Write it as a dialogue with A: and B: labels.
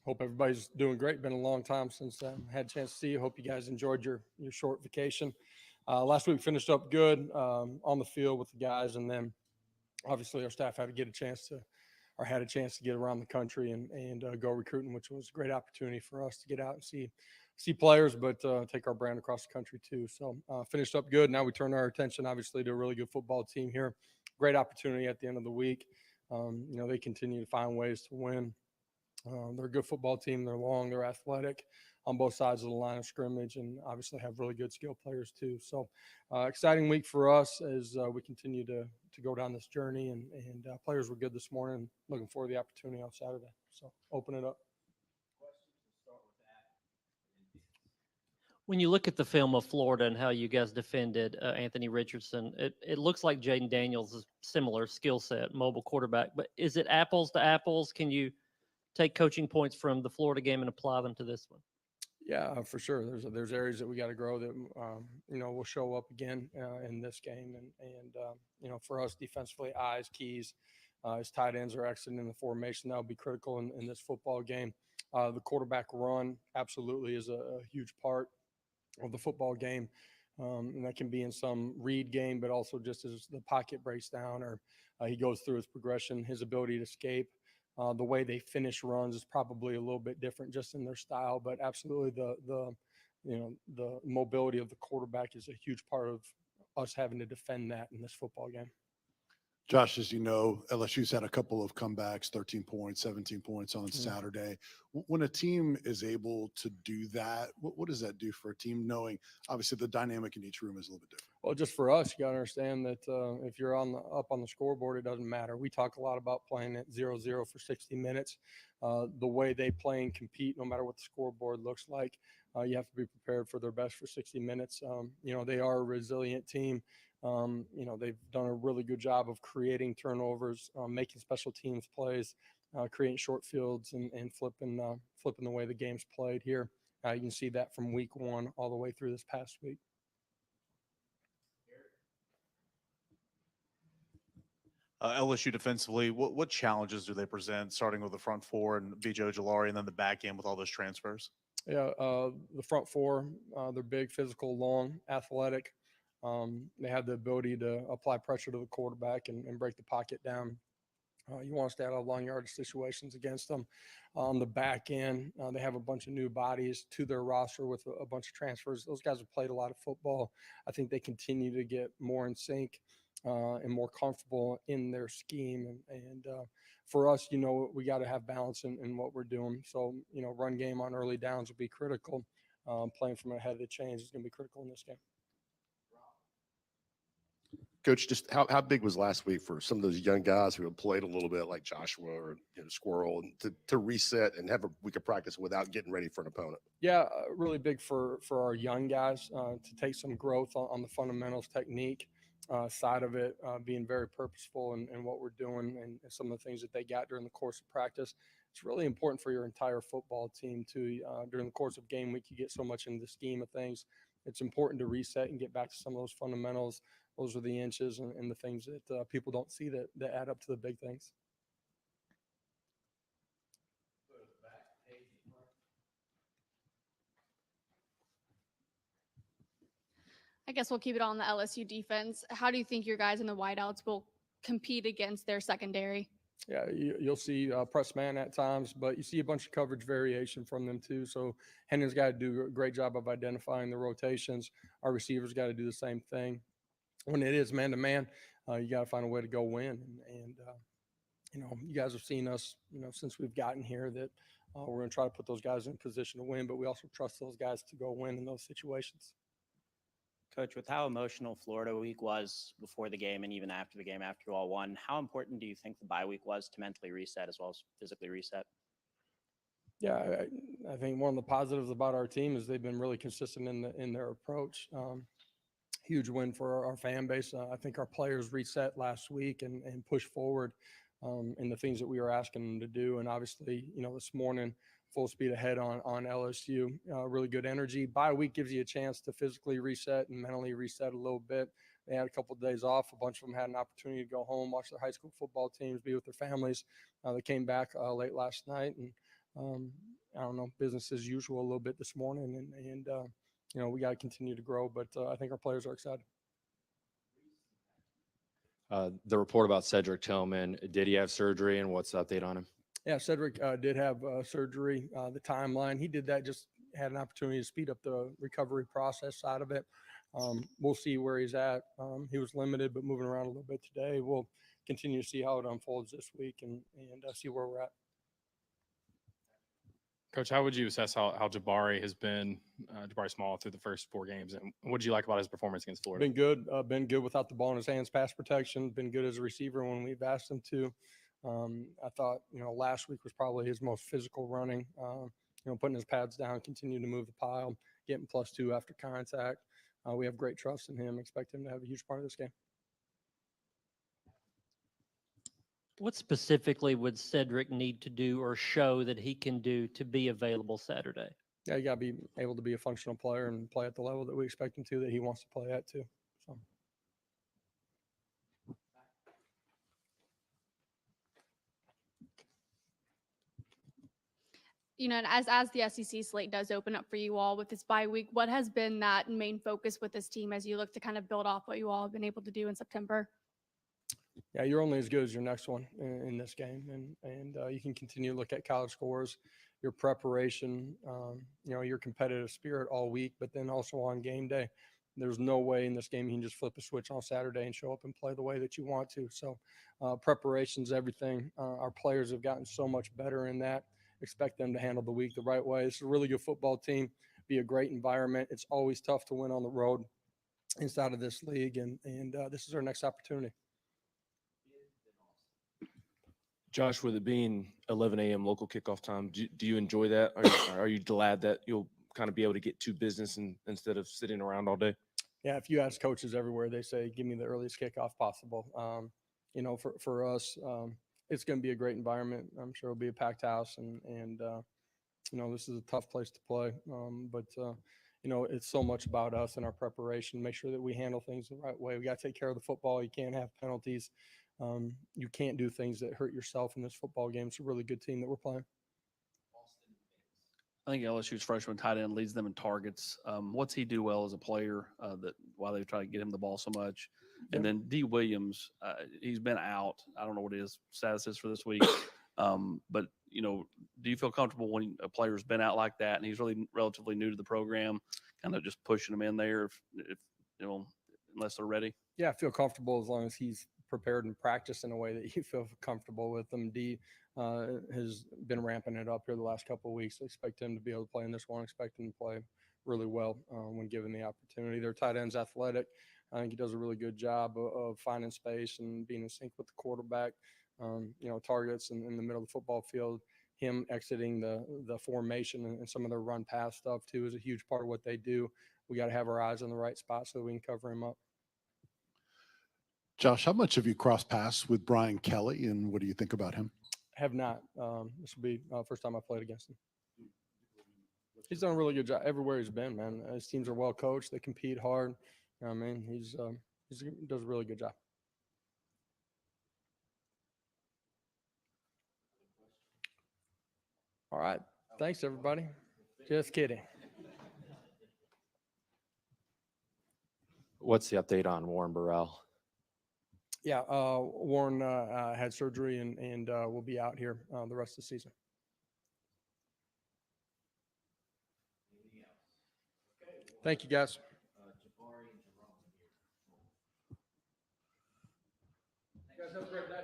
A: Hope everybody's doing great. Been a long time since I had a chance to see you. Hope you guys enjoyed your short vacation. Last week finished up good on the field with the guys, and then obviously our staff had a chance to get around the country and go recruiting, which was a great opportunity for us to get out and see players, but take our brand across the country too. So finished up good. Now we turn our attention obviously to a really good football team here. Great opportunity at the end of the week. They continue to find ways to win. They're a good football team. They're long, they're athletic on both sides of the line of scrimmage, and obviously have really good skill players too. So, exciting week for us as we continue to go down this journey. And players were good this morning. Looking forward to the opportunity on Saturday. So, open it up.
B: When you look at the film of Florida and how you guys defended Anthony Richardson, it looks like Jaden Daniels is similar skill set, mobile quarterback. But is it apples to apples? Can you take coaching points from the Florida game and apply them to this one?
A: Yeah, for sure. There's areas that we got to grow that will show up again in this game, and for us defensively, eyes, keys, as tight ends are exiting in the formation, that'll be critical in this football game. The quarterback run absolutely is a huge part of the football game, and that can be in some read game, but also just as the pocket breaks down or he goes through his progression, his ability to escape. The way they finish runs is probably a little bit different just in their style, but absolutely the mobility of the quarterback is a huge part of us having to defend that in this football game.
C: Josh, as you know, LSU's had a couple of comebacks, 13 points, 17 points on Saturday. When a team is able to do that, what does that do for a team, knowing obviously the dynamic in each room is a little bit different?
A: Well, just for us, you got to understand that if you're up on the scoreboard, it doesn't matter. We talk a lot about playing at 0-0 for 60 minutes. The way they play and compete, no matter what the scoreboard looks like, you have to be prepared for their best for 60 minutes. They are a resilient team. They've done a really good job of creating turnovers, making special teams plays, creating short fields, and flipping the way the game's played here. You can see that from week one all the way through this past week.
D: LSU defensively, what challenges do they present, starting with the front four and B.J. Ojolari, and then the back end with all those transfers?
A: Yeah, the front four, they're big, physical, long, athletic. They have the ability to apply pressure to the quarterback and break the pocket down. You want to stay out of long yardage situations against them. On the back end, they have a bunch of new bodies to their roster with a bunch of transfers. Those guys have played a lot of football. I think they continue to get more in sync and more comfortable in their scheme. And for us, we got to have balance in what we're doing. So, run game on early downs will be critical. Playing from ahead of the chains is going to be critical in this game.
E: Coach, just how big was last week for some of those young guys who have played a little bit like Joshua or Squirrel, and to reset and have a week of practice without getting ready for an opponent?
A: Yeah, really big for our young guys to take some growth on the fundamentals, technique side of it, being very purposeful in what we're doing and some of the things that they got during the course of practice. It's really important for your entire football team too. During the course of game week, you get so much into the scheme of things. It's important to reset and get back to some of those fundamentals. Those are the inches and the things that people don't see that add up to the big things.
F: I guess we'll keep it on the LSU defense. How do you think your guys in the wideouts will compete against their secondary?
A: Yeah, you'll see press man at times, but you see a bunch of coverage variation from them too. So Hendon's got to do a great job of identifying the rotations. Our receivers got to do the same thing. When it is man-to-man, you got to find a way to go win. And you guys have seen us, since we've gotten here that we're going to try to put those guys in position to win, but we also trust those guys to go win in those situations.
G: Coach, with how emotional Florida week was before the game and even after the game, after you all won, how important do you think the bye week was to mentally reset as well as physically reset?
A: Yeah, I think one of the positives about our team is they've been really consistent in their approach. Huge win for our fan base. I think our players reset last week and pushed forward in the things that we were asking them to do. And obviously, this morning, full speed ahead on LSU. Really good energy. Bye week gives you a chance to physically reset and mentally reset a little bit. They had a couple of days off. A bunch of them had an opportunity to go home, watch their high school football teams, be with their families. They came back late last night and I don't know, business as usual a little bit this morning, and we got to continue to grow. But I think our players are excited.
H: The report about Cedric Tillman, did he have surgery, and what's the update on him?
A: Yeah, Cedric did have surgery. The timeline, he did that, just had an opportunity to speed up the recovery process side of it. We'll see where he's at. He was limited, but moving around a little bit today. We'll continue to see how it unfolds this week and see where we're at.
I: Coach, how would you assess how Jabari has been, Jabari Small, through the first 4 games? And what did you like about his performance against Florida?
A: Been good without the ball in his hands, pass protection, been good as a receiver when we've asked him to. I thought, last week was probably his most physical running, putting his pads down, continuing to move the pile, getting +2 after contact. We have great trust in him, expect him to have a huge part of this game.
B: What specifically would Cedric need to do or show that he can do to be available Saturday?
A: Yeah, you got to be able to be a functional player and play at the level that we expect him to, that he wants to play at too. So.
F: And as the SEC slate does open up for you all with this bye week, what has been that main focus with this team as you look to kind of build off what you all have been able to do in September?
A: Yeah, you're only as good as your next one in this game, and you can continue to look at college scores, your preparation, your competitive spirit all week, but then also on game day. There's no way in this game you can just flip a switch on Saturday and show up and play the way that you want to. So preparation's everything. Our players have gotten so much better in that. Expect them to handle the week the right way. This is a really good football team, be a great environment. It's always tough to win on the road inside of this league, and this is our next opportunity.
J: Josh, with it being 11 a.m. local kickoff time, do you enjoy that? Are you glad that you'll kind of be able to get to business instead of sitting around all day?
A: Yeah, if you ask coaches everywhere, they say, give me the earliest kickoff possible. For us, it's going to be a great environment. I'm sure it'll be a packed house, and this is a tough place to play. But it's so much about us and our preparation, make sure that we handle things the right way. We got to take care of the football. You can't have penalties. You can't do things that hurt yourself in this football game. It's a really good team that we're playing.
K: I think LSU's freshman tight end leads them in targets. What's he do well as a player that why they try to get him the ball so much? And then D. Williams, he's been out. I don't know what his status is for this week. But, do you feel comfortable when a player's been out like that and he's really relatively new to the program, kind of just pushing them in there if unless they're ready?
A: Yeah, I feel comfortable as long as he's prepared and practiced in a way that you feel comfortable with him. D has been ramping it up here the last couple of weeks. I expect him to be able to play in this one. I expect him to play really well when given the opportunity. Their tight end's athletic. I think he does a really good job of finding space and being in sync with the quarterback. Targets in the middle of the football field. Him exiting the formation and some of their run pass stuff too is a huge part of what they do. We got to have our eyes on the right spot so we can cover him up.
C: Josh, how much have you crossed paths with Brian Kelly, and what do you think about him?
A: Have not. This will be the first time I played against him. He's done a really good job everywhere he's been, man. His teams are well coached. They compete hard. He does a really good job. All right. Thanks, everybody. Just kidding.
H: What's the update on Warren Burrell?
A: Yeah, Warren had surgery and will be out here the rest of the season. Thank you, guys. You guys have a great day.